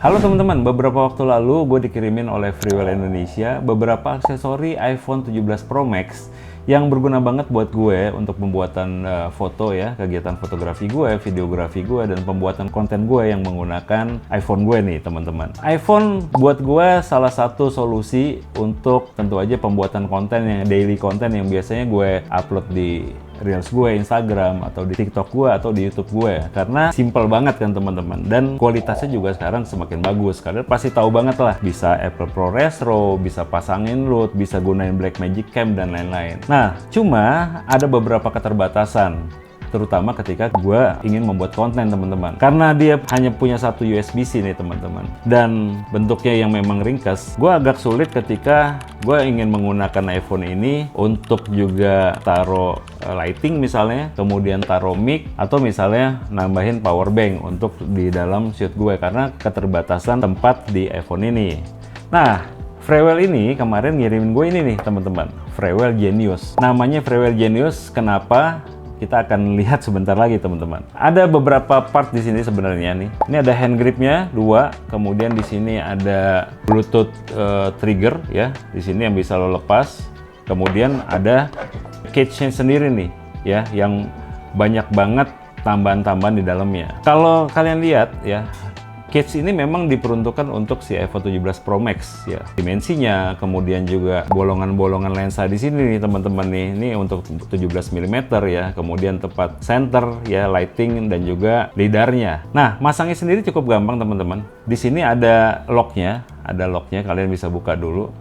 Halo teman-teman, beberapa waktu lalu gue dikirimin oleh Freewell Indonesia beberapa aksesori iPhone 17 Pro Max yang berguna banget buat gue untuk pembuatan foto ya, kegiatan fotografi gue, videografi gue, dan pembuatan konten gue yang menggunakan iPhone gue nih teman-teman. iPhone buat gue salah satu solusi untuk tentu aja pembuatan konten yang daily konten yang biasanya gue upload di Reels gue, Instagram, atau di TikTok gue, atau di YouTube gue. Karena simple banget kan teman-teman. Dan kualitasnya juga sekarang semakin bagus. Kalian pasti tahu banget lah. Bisa Apple ProRes RAW, bisa pasangin LUT, bisa gunain Blackmagic Cam, dan lain-lain. Nah, cuma ada beberapa keterbatasan. Terutama ketika gue ingin membuat konten teman-teman, karena dia hanya punya satu USB-C nih teman-teman, dan bentuknya yang memang ringkas. Gue agak sulit ketika gue ingin menggunakan iPhone ini untuk juga taruh lighting misalnya, kemudian taruh mic, atau misalnya nambahin power bank untuk di dalam shoot gue, karena keterbatasan tempat di iPhone ini. Nah, Freewell ini kemarin ngirimin gue ini nih teman-teman, Freewell Genius. Namanya Freewell Genius kenapa? Kita akan lihat sebentar lagi teman-teman. Ada beberapa part di sini sebenarnya nih. Ini ada hand gripnya 2, kemudian di sini ada Bluetooth trigger ya. Di sini yang bisa lo lepas. Kemudian ada cage-nya sendiri nih ya, yang banyak banget tambahan-tambahan di dalamnya. Kalau kalian lihat ya, cage ini memang diperuntukkan untuk si iPhone 17 Pro Max ya. Dimensinya, kemudian juga bolongan-bolongan lensa di sini nih teman-teman nih. Ini untuk 17 mm ya. Kemudian tempat center ya, lighting, dan juga lidarnya. Nah, masangnya sendiri cukup gampang teman-teman. Di sini ada locknya, kalian bisa buka dulu.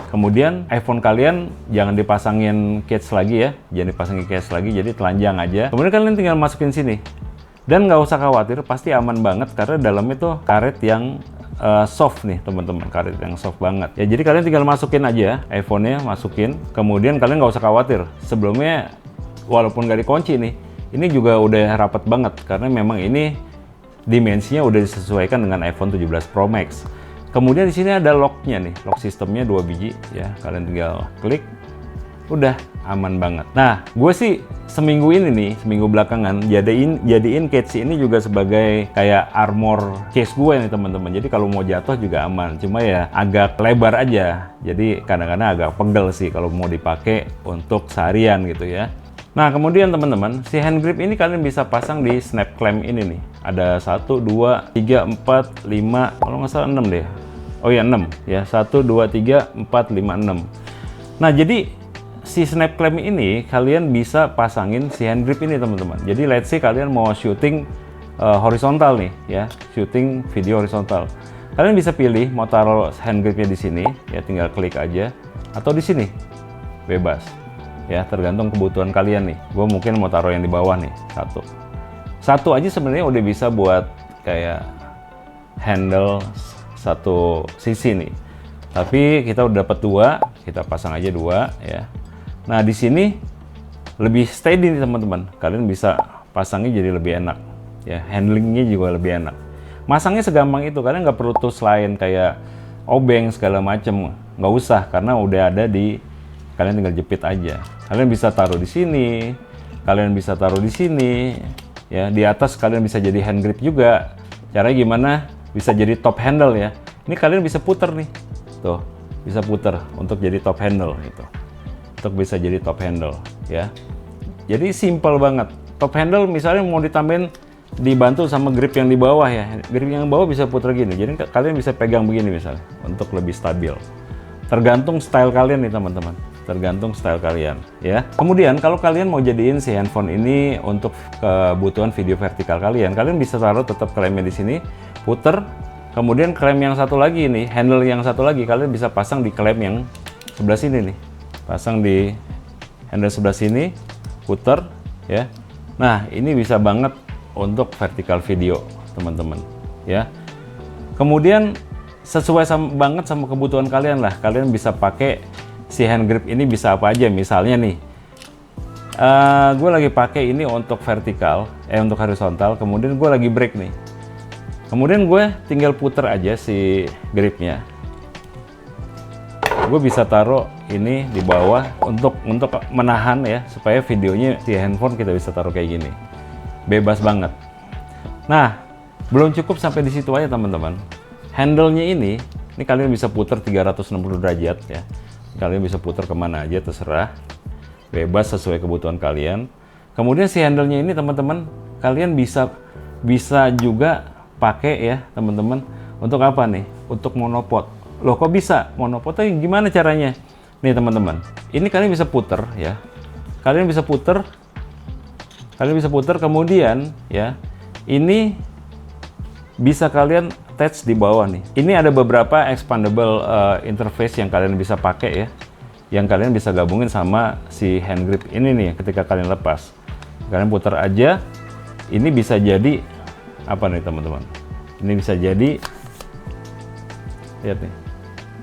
Kemudian iPhone kalian jangan dipasangin case lagi ya, jadi telanjang aja. Kemudian kalian tinggal masukin sini. Dan nggak usah khawatir, pasti aman banget karena dalamnya tuh karet yang soft nih teman-teman, karet yang soft banget. Ya jadi kalian tinggal masukin aja iPhone-nya, masukin. Kemudian kalian nggak usah khawatir. Sebelumnya walaupun nggak dikunci nih, ini juga udah rapat banget karena memang ini dimensinya udah disesuaikan dengan iPhone 17 Pro Max. Kemudian di sini ada lock-nya nih, lock sistemnya 2 biji ya. Kalian tinggal klik, udah aman banget. Nah, gue sih seminggu belakangan jadiin case ini juga sebagai kayak armor case gue nih teman-teman. Jadi kalau mau jatuh juga aman. Cuma ya agak lebar aja. Jadi kadang-kadang agak pegel sih kalau mau dipakai untuk seharian gitu ya. Nah, kemudian teman-teman, si hand grip ini kalian bisa pasang di snap clamp ini nih. Ada 1, 2, 3, 4, 5, kalau nggak salah 6 deh. Oh ya 6 ya. 1, 2, 3, 4, 5, 6. Nah, jadi si snap clamp ini kalian bisa pasangin si hand grip ini teman-teman. Jadi let's say kalian mau syuting horizontal nih ya, syuting video horizontal. Kalian bisa pilih mau taruh hand gripnya di sini ya, tinggal klik aja, atau di sini bebas ya, tergantung kebutuhan kalian nih. Gue mungkin mau taruh yang di bawah nih, satu aja sebenarnya udah bisa buat kayak handle satu sisi nih. Tapi kita udah dapat 2, kita pasang aja 2 ya. Nah, di sini lebih steady nih teman-teman. Kalian bisa pasangnya jadi lebih enak. Ya, handlingnya juga lebih enak. Masangnya segampang itu. Kalian nggak perlu tools lain kayak obeng segala macem. Nggak usah, karena udah ada di. Kalian tinggal jepit aja. Kalian bisa taruh di sini. Kalian bisa taruh di sini. Ya, di atas kalian bisa jadi hand grip juga. Caranya gimana? Bisa jadi top handle ya. Ini kalian bisa puter nih. Tuh, bisa puter untuk jadi top handle gitu. Untuk bisa jadi top handle ya. Jadi simple banget. Top handle misalnya mau ditambahin, dibantu sama grip yang di bawah ya. Grip yang bawah bisa putar gini. Jadi kalian bisa pegang begini misalnya untuk lebih stabil. Tergantung style kalian nih teman-teman. Tergantung style kalian ya. Kemudian kalau kalian mau jadiin si handphone ini untuk kebutuhan video vertikal kalian bisa taruh tetap klemnya di sini, puter. Kemudian klem yang satu lagi nih, handle yang satu lagi kalian bisa pasang di klem yang sebelah sini nih. Pasang di handle sebelah sini, puter ya. Nah, ini bisa banget untuk vertikal video teman-teman ya. Kemudian sesuai banget sama kebutuhan kalian lah. Kalian bisa pakai si hand grip ini bisa apa aja. Misalnya nih, gue lagi pakai ini untuk vertikal, untuk horizontal. Kemudian gue lagi break nih. Kemudian gue tinggal puter aja si gripnya. Gue bisa taruh ini di bawah untuk menahan ya, supaya videonya di handphone kita bisa taruh kayak gini. Bebas banget. Nah, belum cukup sampai di situ aja teman-teman. handle-nya ini kalian bisa putar 360 derajat ya. Kalian bisa putar kemana aja terserah, bebas sesuai kebutuhan kalian. Kemudian si handle-nya ini teman-teman, kalian bisa juga pakai ya teman-teman. Untuk apa nih? Untuk monopod. Loh kok bisa? Monopodnya gimana caranya? Nih teman-teman, ini kalian bisa putar ya. Kalian bisa putar, kemudian ya, ini bisa kalian attach di bawah nih. Ini ada beberapa expandable interface yang kalian bisa pakai ya, yang kalian bisa gabungin sama si hand grip ini nih ketika kalian lepas. Kalian putar aja, ini bisa jadi apa nih teman-teman? Ini bisa jadi, lihat nih,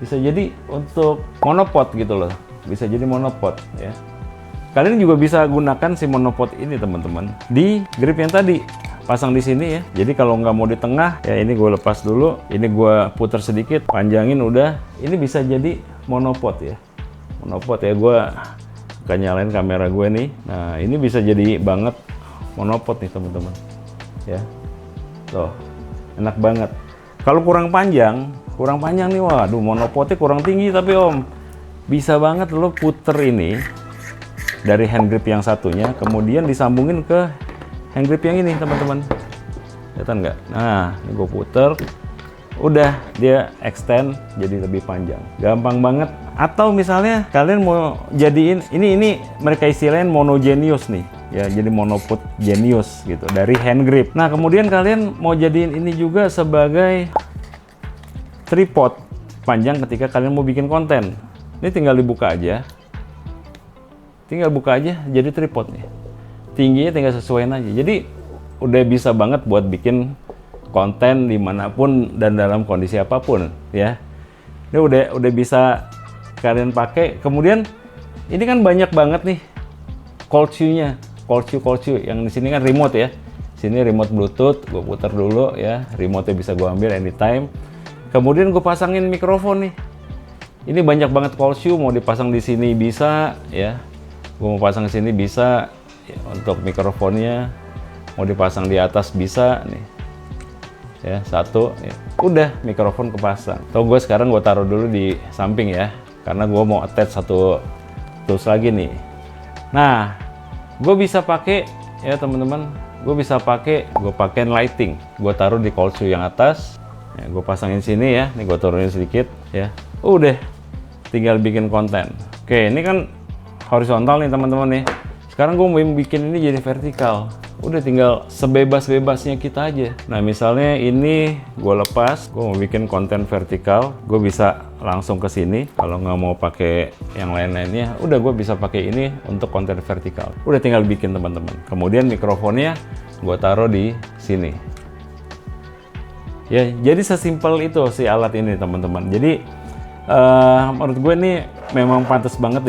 bisa jadi untuk monopod gitu loh, bisa jadi monopod ya. Kalian juga bisa gunakan si monopod ini teman-teman di grip yang tadi, pasang di sini ya. Jadi kalau nggak mau di tengah ya, ini gue lepas dulu, ini gue putar sedikit, panjangin udah, ini bisa jadi monopod ya. Monopod ya, gue akan nyalain kamera gue nih. Nah ini bisa jadi banget monopod nih teman-teman ya. Tuh enak banget. Kalau kurang panjang nih, waduh monopodnya kurang tinggi, tapi om bisa banget lo puter ini dari hand grip yang satunya, kemudian disambungin ke hand grip yang ini teman-teman. Kelihatan nggak? Nah ini gue puter, udah dia extend jadi lebih panjang, gampang banget. Atau misalnya kalian mau jadiin ini mereka istilahnya monogenius nih ya, jadi monopod genius gitu dari hand grip. Nah kemudian kalian mau jadiin ini juga sebagai tripod panjang ketika kalian mau bikin konten. Ini tinggal dibuka aja, jadi tripod nih. Tingginya tinggal sesuaiin aja, jadi udah bisa banget buat bikin konten dimanapun dan dalam kondisi apapun ya. Ini udah bisa kalian pakai. Kemudian ini kan banyak banget nih cold shoe-nya, cold shoe yang di sini kan remote ya. Sini remote Bluetooth, gue putar dulu ya, remote-nya bisa gue ambil anytime. Kemudian gue pasangin mikrofon nih. Ini banyak banget cold shoe, mau dipasang di sini bisa ya. Gue mau pasang di sini bisa ya, untuk mikrofonnya mau dipasang di atas bisa nih ya, satu ya. Udah mikrofon kepasang. Tuh gue sekarang gue taruh dulu di samping ya, karena gue mau attach satu tools lagi nih. Nah gue bisa pakai ya teman-teman, gue pakai lighting, gue taruh di cold shoe yang atas ya, gue pasangin sini ya, nih gue turunin sedikit ya, udah tinggal bikin konten. Oke ini kan horizontal nih teman-teman nih. Sekarang gue mau bikin ini jadi vertikal. Udah tinggal sebebas-bebasnya kita aja. Nah misalnya ini gue lepas, gue mau bikin konten vertikal, gue bisa langsung ke sini. Kalau nggak mau pakai yang lain-lainnya, udah gue bisa pakai ini untuk konten vertikal. Udah tinggal bikin teman-teman. Kemudian mikrofonnya gue taruh di sini. Ya jadi sesimpel itu si alat ini teman-teman. Jadi menurut gue ini memang pantas banget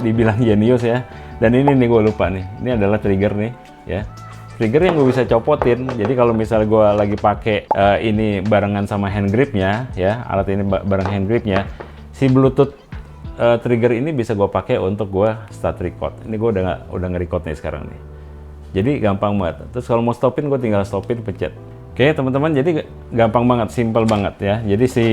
dibilang jenius ya. Dan ini nih gue lupa nih, ini adalah trigger nih ya, trigger yang gue bisa copotin. Jadi kalau misalnya gue lagi pakai ini barengan sama hand gripnya ya, alat ini bareng hand gripnya, si Bluetooth trigger ini bisa gue pakai untuk gue start record. Ini gue udah nge-record nih sekarang nih, jadi gampang banget. Terus kalau mau stopin, gue tinggal stopin, pencet. Oke teman-teman, jadi gampang banget, simple banget ya. Jadi si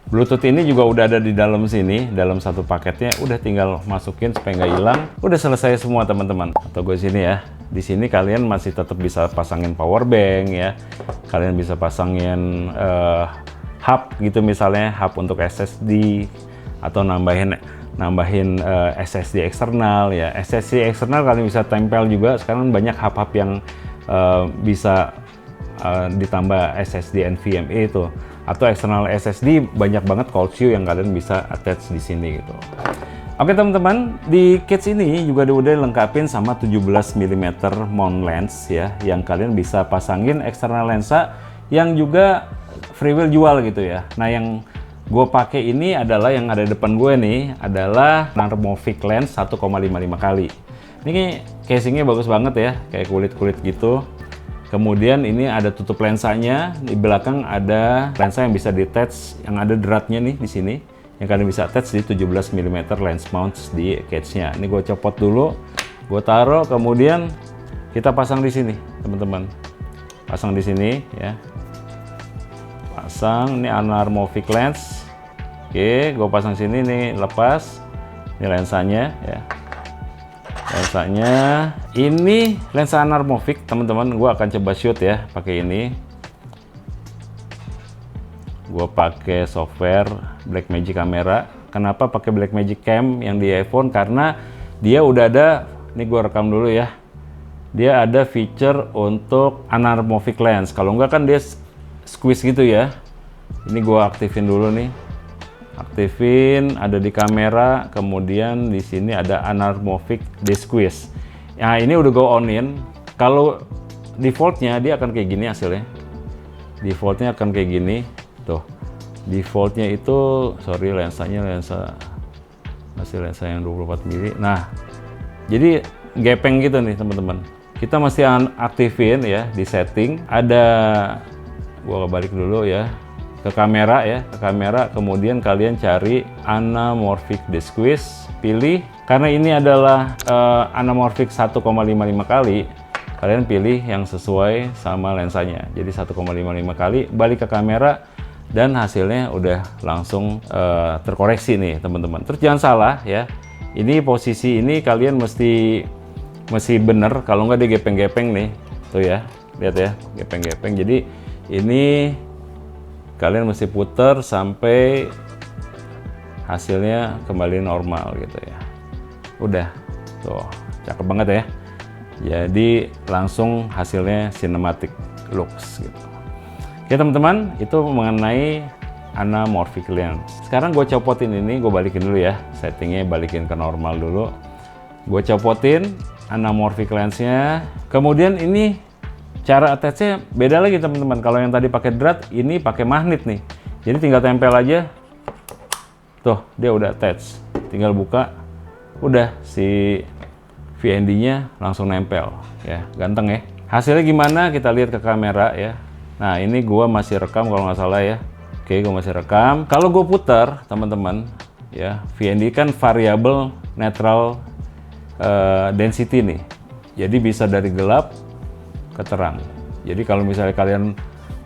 Bluetooth ini juga udah ada di dalam sini, dalam satu paketnya. Udah tinggal masukin supaya nggak hilang. Udah selesai semua teman-teman. Atau gue sini ya. Di sini kalian masih tetap bisa pasangin power bank ya. Kalian bisa pasangin hub gitu, misalnya hub untuk SSD, atau nambahin SSD eksternal ya. SSD eksternal kalian bisa tempel juga. Sekarang banyak hub-hub yang bisa ditambah SSD NVMe itu, atau eksternal SSD, banyak banget cold shoe yang kalian bisa attach di sini gitu. Oke teman-teman, di kits ini juga udah lengkapin sama 17 mm mount lens ya, yang kalian bisa pasangin eksternal lensa yang juga Freewheel jual gitu ya. Nah yang gue pakai ini adalah yang ada di depan gue nih, adalah Narmovic lens 1,55 kali. Ini casingnya bagus banget ya, kayak kulit-kulit gitu. Kemudian ini ada tutup lensanya, di belakang ada lensa yang bisa di-attach, yang ada dratnya nih di sini, yang kalian bisa attach di 17 mm lens mount di cage-nya. Ini gue copot dulu, gue taruh, kemudian kita pasang di sini, teman-teman. Pasang di sini ya. pasang. Ini anamorphic lens. Oke, gue pasang sini nih, lepas. Ini lensanya ya. Lensanya ini lensa anamorphic, teman-teman. Gue akan coba shoot ya pakai ini. Gue pakai software Blackmagic Camera. Kenapa pakai Blackmagic Cam yang di iPhone? Karena dia udah ada. Ini gue rekam dulu ya. Dia ada feature untuk anamorphic lens. Kalau enggak kan dia squeeze gitu ya. Ini gue aktifin dulu nih. Aktifin, ada di kamera, kemudian di sini ada anamorphic squeeze. Nah ini udah gue onin. Kalau defaultnya dia akan kayak gini hasilnya. Defaultnya akan kayak gini, tuh. Defaultnya itu, sorry lensanya masih lensa yang 24 mili. Nah, jadi gepeng gitu nih teman-teman. Kita mesti aktifin ya di setting. Ada, gua balik dulu ya. Ke kamera ya, ke kamera, kemudian kalian cari anamorphic squeeze, pilih. Karena ini adalah anamorphic 1,55 kali, kalian pilih yang sesuai sama lensanya. Jadi 1,55 kali, balik ke kamera, dan hasilnya udah langsung terkoreksi nih teman-teman. Terus jangan salah ya, ini posisi ini kalian mesti bener, kalau nggak dia gepeng-gepeng nih, tuh ya, lihat ya, gepeng-gepeng. Jadi ini kalian mesti putar sampai hasilnya kembali normal gitu ya. Udah, tuh cakep banget ya. Jadi langsung hasilnya cinematic looks gitu. Oke teman-teman, itu mengenai anamorphic lens. Sekarang gue copotin ini, gue balikin dulu ya. Settingnya balikin ke normal dulu. Gue copotin anamorphic lensnya. Kemudian ini cara attach-nya beda lagi teman-teman. Kalau yang tadi pakai drat, ini pakai magnet nih. Jadi tinggal tempel aja. Tuh, dia udah attach. Tinggal buka, udah si VND-nya langsung nempel ya. Ganteng ya. Hasilnya gimana? Kita lihat ke kamera ya. Nah, ini gua masih rekam kalau nggak salah ya. Oke, gua masih rekam. Kalau gue putar, teman-teman, ya, VND kan variable natural density nih. Jadi bisa dari gelap ke terang. Jadi kalau misalnya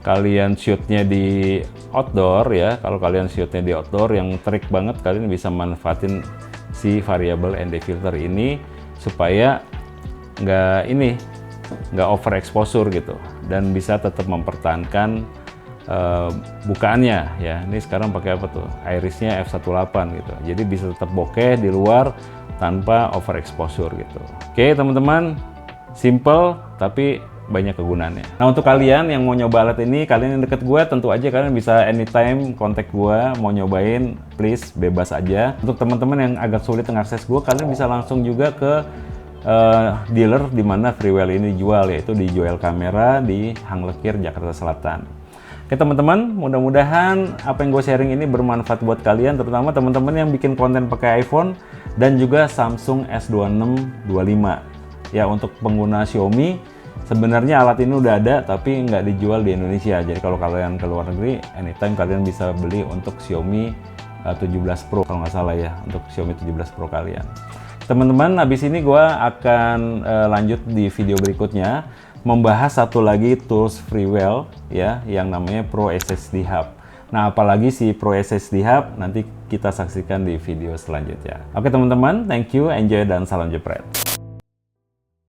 kalian shootnya di outdoor ya, kalau kalian shootnya di outdoor yang terik banget, kalian bisa manfaatin si variable ND filter ini supaya nggak overexposure gitu, dan bisa tetap mempertahankan bukaannya ya. Ini sekarang pakai apa tuh? Irisnya f1.8 gitu. Jadi bisa tetap bokeh di luar tanpa overexposure gitu. Oke teman-teman, simple tapi banyak kegunaannya. Nah untuk kalian yang mau nyoba alat ini, kalian yang deket gue, tentu aja kalian bisa anytime kontak gue, mau nyobain, please bebas aja. Untuk teman-teman yang agak sulit mengakses gue, kalian bisa langsung juga ke dealer di mana Freewell ini jual, yaitu di Joel Kamera di Hang Lekir, Jakarta Selatan. Oke teman-teman, mudah-mudahan apa yang gue sharing ini bermanfaat buat kalian, terutama teman-teman yang bikin konten pakai iPhone dan juga Samsung S26 25. Ya untuk pengguna Xiaomi, sebenarnya alat ini udah ada tapi nggak dijual di Indonesia. Jadi kalau kalian ke luar negeri, anytime kalian bisa beli untuk Xiaomi 17 Pro kalau nggak salah ya, untuk Xiaomi 17 Pro kalian. Teman-teman, habis ini gue akan lanjut di video berikutnya membahas satu lagi tools Freewell ya, yang namanya Pro SSD Hub. Nah, apalagi si Pro SSD Hub nanti kita saksikan di video selanjutnya. Oke teman-teman, thank you, enjoy, dan salam jepret.